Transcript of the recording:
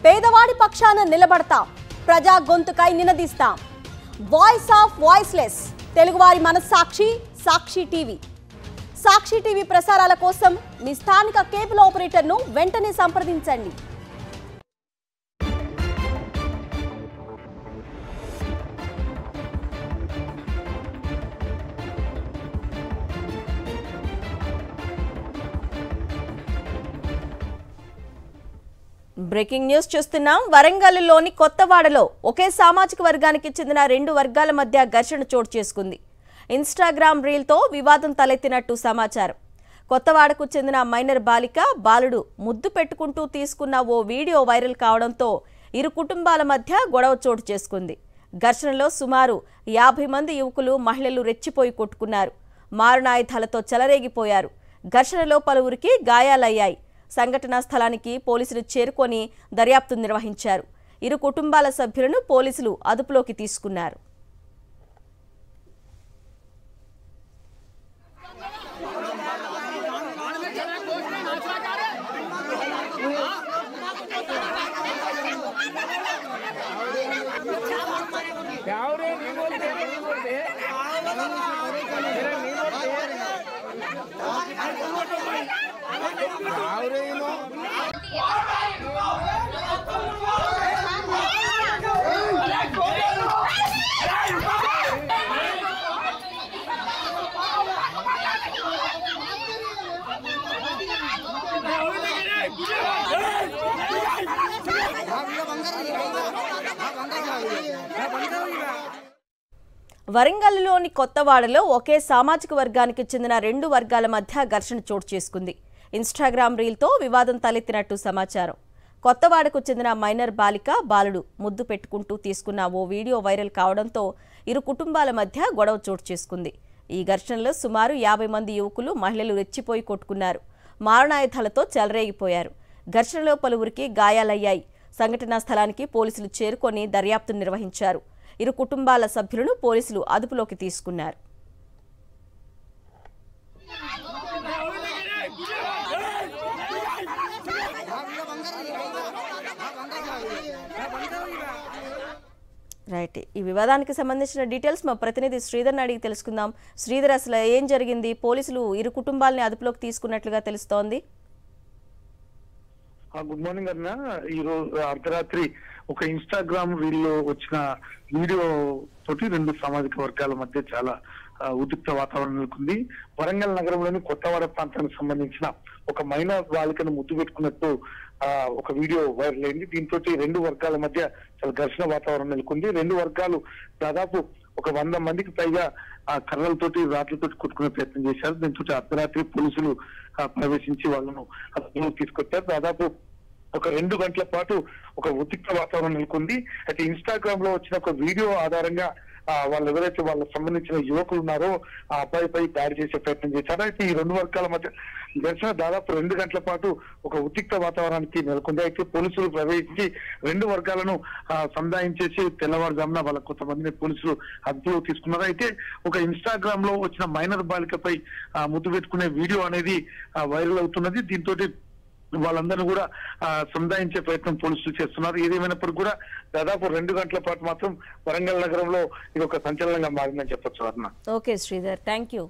పేదవాడి పక్షాన నిలబడతాం, ప్రజా గొంతుకై నినదిస్తాం. వాయిస్ ఆఫ్ వాయిస్లెస్, తెలుగువారి మనస్సాక్షి సాక్షి టీవీ. సాక్షి టీవీ ప్రసారాల కోసం మీ స్థానిక కేబుల్ ఆపరేటర్ను వెంటనే సంప్రదించండి. బ్రేకింగ్ న్యూస్ చూస్తున్నాం. వరంగల్లోని కొత్తవాడలో ఒకే సామాజిక వర్గానికి చెందిన రెండు వర్గాల మధ్య ఘర్షణ చోటు చేసుకుంది. ఇన్స్టాగ్రామ్ రీల్తో వివాదం తలెత్తినట్టు సమాచారం. కొత్తవాడకు చెందిన మైనర్ బాలిక బాలుడు ముద్దు పెట్టుకుంటూ తీసుకున్న ఓ వీడియో వైరల్ కావడంతో ఇరు కుటుంబాల మధ్య గొడవ చోటు చేసుకుంది. ఘర్షణలో సుమారు 50 మంది యువకులు మహిళలు రెచ్చిపోయి కొట్టుకున్నారు. మారణాయుధాలతో చెలరేగిపోయారు. ఘర్షణలో పలువురికి గాయాలయ్యాయి. సంఘటనా స్థలానికి పోలీసులు చేరుకొని దర్యాప్తు నిర్వహించారు. ఇరు కుటుంబాల సభ్యులను పోలీసులు అదుపులోకి తీసుకున్నారు. వరంగల్లోని కొత్తవాడలో ఒకే సామాజిక వర్గానికి చెందిన రెండు వర్గాల మధ్య ఘర్షణ చోటు చేసుకుంది. ఇన్స్టాగ్రామ్ రీల్తో వివాదం తలెత్తినట్టు సమాచారం. కొత్తవాడకు చెందిన మైనర్ బాలిక బాలుడు ముద్దు పెట్టుకుంటూ తీసుకున్న ఓ వీడియో వైరల్ కావడంతో ఇరు కుటుంబాల మధ్య గొడవ చోటు చేసుకుంది. ఈ ఘర్షణలో సుమారు 50 మంది యువకులు మహిళలు రెచ్చిపోయి కొట్టుకున్నారు. మారణాయుధాలతో చెలరేగిపోయారు. ఘర్షణలో పలువురికి గాయాలయ్యాయి. సంఘటనా స్థలానికి పోలీసులు చేరుకొని దర్యాప్తు నిర్వహించారు. ఇరు కుటుంబాల సభ్యులను పోలీసులు అదుపులోకి తీసుకున్నారు. రైట్, ఈ వివాదానికి సంబంధించిన డీటెయిల్స్ మా ప్రతినిధి శ్రీధర్ని అడిగి తెలుసుకుందాం. శ్రీధర్, అసలు ఏం జరిగింది? పోలీసులు ఇరు కుటుంబాలని అదుపులోకి తీసుకున్నట్లుగా తెలుస్తోంది. గుడ్ మార్నింగ్ అన్న. ఈ రోజు అర్ధరాత్రి ఒక ఇన్స్టాగ్రామ్ రీల్లో వచ్చిన వీడియో తోటి రెండు సామాజిక వర్గాల మధ్య చాలా ఉద్రిక్త వాతావరణం నెలకొంది. వరంగల్ నగరంలోని కొత్తవాడ ప్రాంతానికి సంబంధించిన ఒక మైనర్ బాలికను ముద్దు పెట్టుకున్నట్టు ఒక వీడియో వైరల్ అయింది. దీంతో రెండు వర్గాల మధ్య చాలా ఘర్షణ వాతావరణం నెలకొంది. రెండు వర్గాలు దాదాపు ఒక 100 మందికి పైగా కర్రలతోటి రాట్లతోటి కొట్టుకునే ప్రయత్నం చేశారు. దీంతో అర్ధరాత్రి పోలీసులు ప్రవేశించి వాళ్ళను అదుపులోకి తీసుకొచ్చారు. దాదాపు ఒక 2 గంటల పాటు ఒక ఉద్రిక్త వాతావరణం నెలకొంది. అయితే ఇన్స్టాగ్రామ్ లో వచ్చిన ఒక వీడియో ఆధారంగా వాళ్ళు ఎవరైతే వాళ్ళకి సంబంధించిన యువకులు ఉన్నారో ఆ అబ్బాయిపై దాడి చేసే ప్రయత్నం చేశారు. అయితే ఈ రెండు వర్గాల మధ్య ఘర్షణ దాదాపు 2 గంటల పాటు ఒక ఉద్రిక్త వాతావరణానికి నెలకొంది. అయితే పోలీసులు ప్రవేశించి రెండు వర్గాలను సంధాయించేసి తెల్లవారుజామున వాళ్ళ కొంతమందిని పోలీసులు అదుపులో తీసుకున్నారు. అయితే ఒక ఇన్స్టాగ్రామ్ లో వచ్చిన మైనర్ బాలికపై ముద్దు పెట్టుకునే వీడియో అనేది వైరల్ అవుతున్నది. దీంతో వాళ్ళందరూ కూడా సంధాయించే ప్రయత్నం పోలీసులు చేస్తున్నారు. ఏదేమైనప్పుడు కూడా దాదాపు 2 గంటల పాటు మాత్రం వరంగల్ నగరంలో ఇది ఒక సంచలనంగా మారిందని చెప్పొచ్చు. అన్న ఓకే శ్రీధర్, థ్యాంక్ యూ.